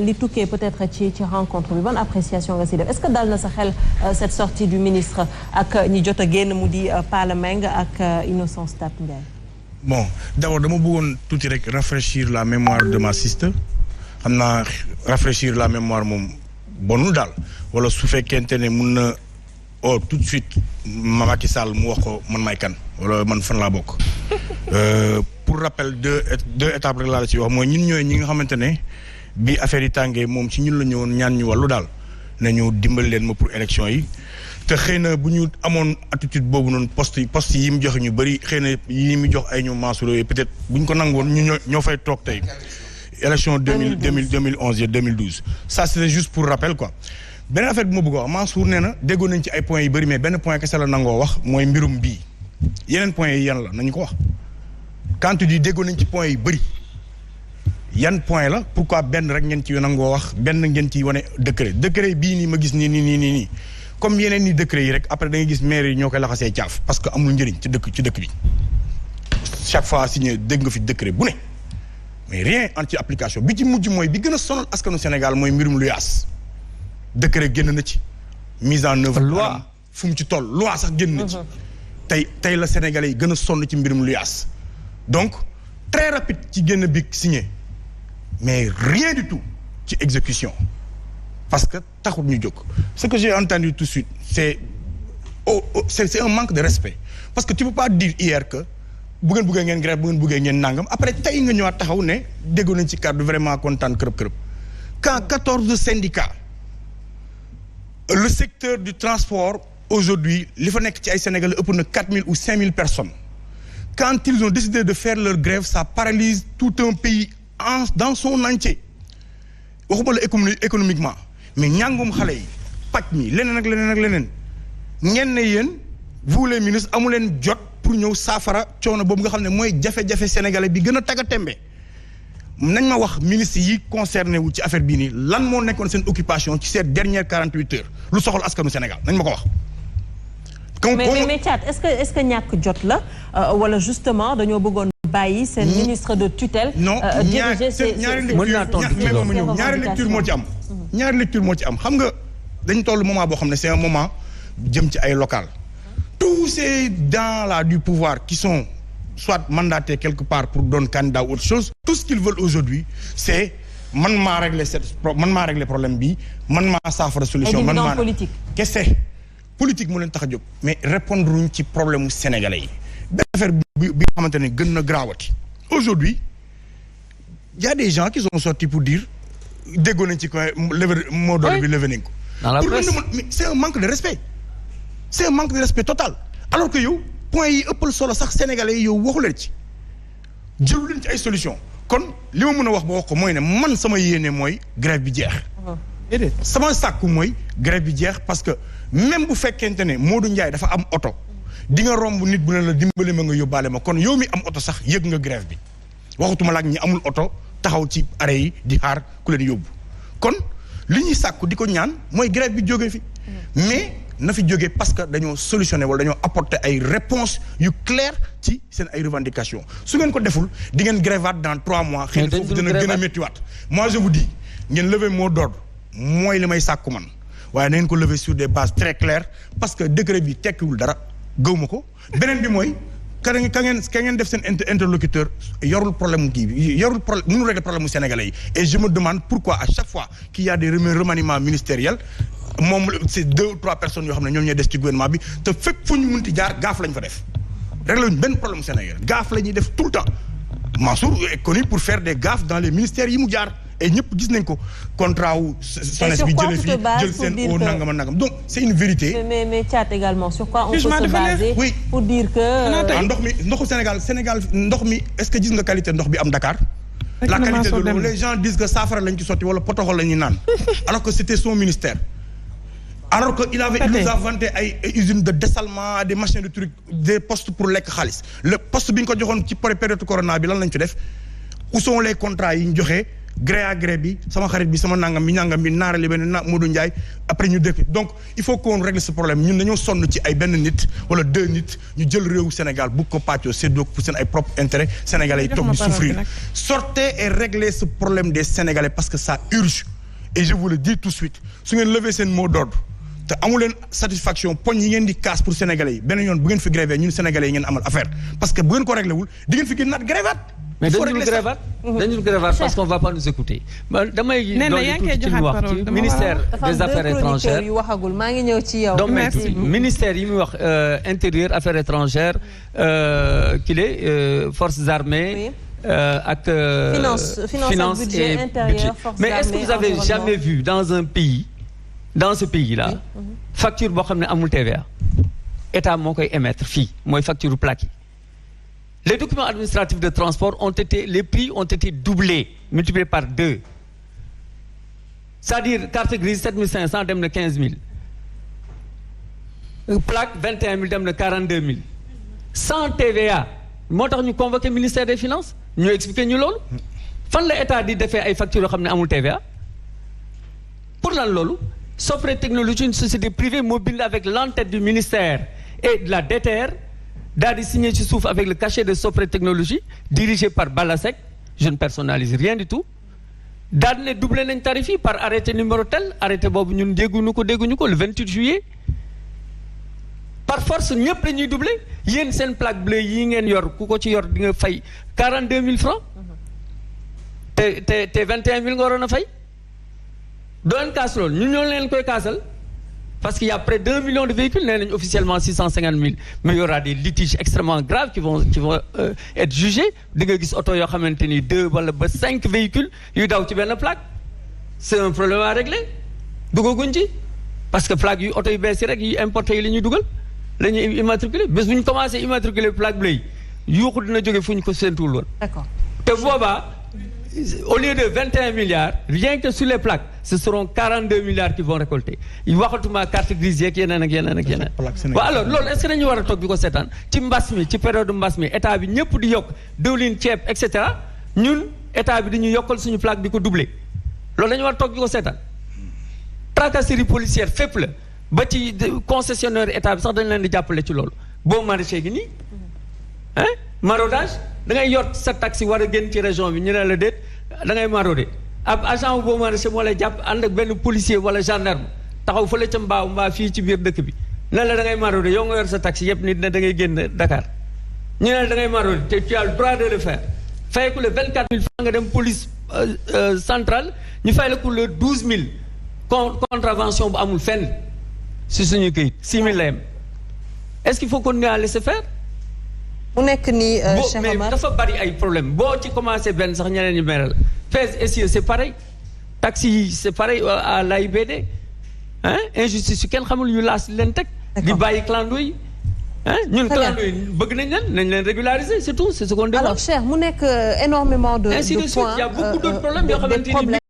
li tukkee peut-être ci rencontre bi ban appréciation nga si def est-ce que dal na sa xel cette sortie du ministre ak ñi jot a génn mu di Pala Meng ak Innocence Ntap Ndiaye. Bon d'abord dama bëggoon tuuti rek rafraîchir la mémoire de ma sister xam naa rafraîchir la mémoire moom bonul daal wala su fekkente ne mun na tout de suite Macky Sall mu wax ko man may kan wala man fan laa bokk. Pour rappel deux étapes rek laa la ci wax mooy ñun ñooy ñi nga xamante ne bi affaire yi tàngee moom ci ñun la ñëwoon ñaan ñu wàllu daal nañu dimbali leen ma pour élection yi te xëy na bu ñu amoon attitude boobu noonu poste yi mu joxe ñu bëri xëy na yi mu jox ay ñu Mansour yooyu peut-être bu ñu ko nangoon ñu ñoo fay toog tey élection 2011 et 2012 ça c'était juste pour rappel quoi. beneen affaire bi ma bëgg a wax Mansour nee na déggoon nañ ci ay points yu bëri mais benn point kese la nangoo wax mooy mbirum bii yeneen points yi yan la nañu ko wax quand tu dis déggoon nañ ci points yu bëri yan point la pourquoi benn rek ngeen ci nangoo wax benn ngeen ci wane décret bii nii ma gis nii comme yeneen ni décret yi rek après da ngay gis maire yi ñoo koy laxasee caaf parce que amul njëriñ ci dëkk bi chaque fois signé dégg nga fi décret bu ne mais rien en ci application bi ci mujj mooy bi gën a sonal askanu Sénégal mooy mbirum luyaas décret génn na ci mise en œuvre loi fu mu ci toll loi sax génn na ci tey la Sénégalais yi gën a sonn ci mbirum luyaas donc très rapide ci génn bi signé mais rien du tout ci exécution parce que taxul ñu jóg ce que j'ai entendu tout de suite c'est un manque de respect parce que tu peux pas dire hier que bu ngeen buggee ngeen grève bu ngeen buggee ngeen nangam après tey nga ñëwaat taxaw ne déggoon nañ ci cadre vraiment kontaan kërëb quand 14 syndicats le secteur du transport aujourd'hui li fa nekk ci ay Sénégalais ëpp na 4000 ou 5000 personnes quand ils ont décidé de faire leur grève ça paralyse tout un pays dans son entier waxuma la économiquement mais ñàngum xale yi paj mi leneen ak leneen ngeen ne yéen vous les ministres amu leen jot pour ñëw saafara coono boobu nga xam ne mooy jafe-jafe sénégalais bi gën a tagga tembe nañ ma wax ministre yi concerné wu ci affaire bii nii lan moo nekkoon seen occupation ci ces dernières 48 heures lu soxal askanu Sénégal nañ ma ko wax. mais Thiat est-ce que ñàkk jot la wala justement dañoo bëggoon bàyyi seen ministre de tutelle. non ñaari lecture moo ci am. ñaari lecture moo ci am xam nga dañ toll moment boo xam ne c'est un moment jëm ci ay local tous ces gens-là du pouvoir qui sont soit mandatés quelque part pour doon candidat ou autre chose tout ce qu'ils veulent aujourd'hui c'est man maa régler problème bi man maa saafara solution man maa politique kese politique moo leen tax a jóg mais répondre uñ ci problème mu sénégalais yi benn affaire bi nga xamante ne gën na grawati aujourd'hui il y a des gens qui sont sortis pour dire déggoon nañ ci ko lever moo doon bi lever nañ ko mais c'est un manque de respect c'est un manque de respect total alors que yow point yi ëppal solo sax sénégalais yi yow waxu leen ci jëlu leen ci ay solution kon li ma mën a wax ba wax ko mooy ne man sama yéene mooy grève bi jeex sama sàkku mooy grève bi jeex parce que même bu fekkente ne Modou Ndiaye dafa am oto di nga romb nit bu ne la dimbali ma nga yóbbaale ma kon yow mi am oto sax yëg nga grève bi waxutuma laak ñi amul oto taxaw ci arrêt yi di xaar ku leen yóbbu kon li ñuy sàkku di ko ñaan mooy grève bi jógee fi mais na fi jógee parce que dañoo solutionné wala dañoo apporter ay réponses yu claires ci seen ay revendications su ngeen ko deful di ngeen grévaat dans 3 mois xëy na foofu dina gën a méttiwaat moi je vous dis ngeen lever mot d'ordre mooy li may sàkku man waaye na ngeen ko lever sur des bases très claires parce que décret bi tekkiwul dara gëw ma ko beneen bi mooy ka ngeen def seen interlocuteur yorul problème kii bi yorul problème mënul régler problème mu sénégalais yi et je me demande pourquoi à chaque fois qu'il y a des remaniements ministériels moom c'est 2 ou 3 personnes yoo xam ne ñoom ñooy des ci gouvernement bi te fépp fu ñu munti jaar gaaf lañ fa def réglé wuñ benn problème mu Sénégal gaaf la ñuy def tout le temps Mansour est connu pour faire des gaffes dans les ministères yi mu jaar et ñëpp gis nañ ko contrat wu SONES bi jëlee fii jël seen au nangam donc c'est une vérité. mais Thiat également sur quoi on peut se baser pour dire que. ndoxu Sénégal ndox mi est-ce que gis nga qualité ndox bi am Dakar. la qualité de l'eau les gens disent que saafara lañ ci sotti wala potoxol la ñuy naan alors que c'était son ministère. alors que il nous a vanté ay usines de dessalement des machines de trucs des postes pour lekk xaalis le poste bi ñu ko joxoon ci période corona bi lan lañ ci def où sont les contrats yi ñu joxe gré à gré bi sama xarit bi sama nangam bi naarali benn Modou Ndiaye après ñu def donc il faut qu'on règle ce problème ñun dañoo sonn ci ay benn nit wala 2 nit ñu jël réewu Sénégal bu ko pàccoo séddoo pour seen ay propre intérêt sénégalais yi toog di souffrir sortez et réglez ce problème des sénégalais parce que ça urge et je vous le dis tout de suite su ngeen lever seen mot d'ordre te amu leen satisfaction poñ yi ngeen di casse pour sénégalais yi benn yoon bu ngeen fi grévé ñun sénégalais yi ngeen amal affaire parce que bu ngeen ko réglé wul di ngeen fi gën naat grévaat mais dañu grévaat parce qu'on va pas nous écouter. damay doon ministère des affaires étrangères yu waxagul maa ngi ñëw ci yow. donc ministère yi muy wax intérieur affaires étrangères forces armées. ak finance et budget mais est-ce que vous avez jamais vu dans ce pays là facture boo xam ne amul TVA état moo koy émettre fii mooy facture plaque yi. Les documents administratifs de transport les prix ont été doublés, multipliés par 2. C'est-à-dire, carte grise, 7500, dem na 15 000. Plaque, 21 000, dem na 42 000. Sans TVA. moo tax ñu convoqué ministère des Finances, ñu expliqué ñu loolu. Fan la état di defee ay factures yoo xam ne amul TVA. Pour lan loolu, Sopre Technologie, une société privée, moo bind avec l'entête du ministère et de la DTR, daal di signé ci suuf avec le cachet de Sopre Technologie dirigé par Balasek je ne personnalise rien du tout daal di ne doublé nañ tarif yi par arrêté numéro tel arrêté boobu ñun dégguñu ko le 28 juillet par force ñëpp la ñuy doublé yéen seen plaque bleue yi ngeen yor ku ko ci yor di nga fay 42 000 francs te 21 000 nga waroon a fay doon kaas loolu ñun ñoo leen koy kaasal. Parce qu'il y a près d'1 million de véhicules, officiellement 650 000. Mais il y aura des litiges extrêmement graves qui vont être jugés. Vous avez vu auto 2 ou 5 véhicules, il y a une plaque. C'est un problème à régler. Parce que plaque, auto yi importé les dougal, les immatriculés. Mais si vous commencez à immatriculer plaque bleue, vous avez fait tout le D'accord. Et voilà. Au lieu de 21 milliards, rien que sur les plaques, ce seront 42 milliards qui vont récolter. Il va y avoir carte grise, il y a alors, est-ce que nous allons faire ça? Ci mbass mi, ci période mbass mi, état bi ñepp di yok diwlin ceeb etc. ñun état bi dañu yokal suñu plaque diko doubler. Loolu lañu war tok diko sétane. Tracasserie policière fépp la ba ci concessionnaire état bi sax dañ leen di jappalé ci loolu. Bo maraîcher gi ni hein? Maraudage da ngay yor sa taxi war a génn ci région bi ñu ne la déet da ngay marauder ab agent bu boo maraîcher moo lay jàpp ànd ak benn policier wala gendarme taxaw fële ca mbaa fii ci biir dëkk bi ne la da ngay marauder yow nga yor sa taxi yëpp nit ne da ngay génn Dakar ñu ne la da ngay marauder te tu as le droit de le faire fay ko le 24 000 francs nga dem police centrale ñu fay la ko le 12 000 contravention bu amul fenn si suñu këyit 6 000 la yem est-ce qu'il faut continuer à laisser faire. mu nekk nii Cheikh Omar mais dafa bari ay problème boo ci commencé benn sax ñeneen ñi meral Fès essieu c'est pareil taxi yi c'est pareil à l'AIBD hein injustice yu kenn xamul yu laas leen teg di bàyyi clando yi hein ñun clando yi bëgg nañ leen régulariser c'est tout c'est ce qu'on demande. Alors Cheikh mu nekk énormément de ainsi de suite il y a beaucoup d'autres problèmes yoo xamante ni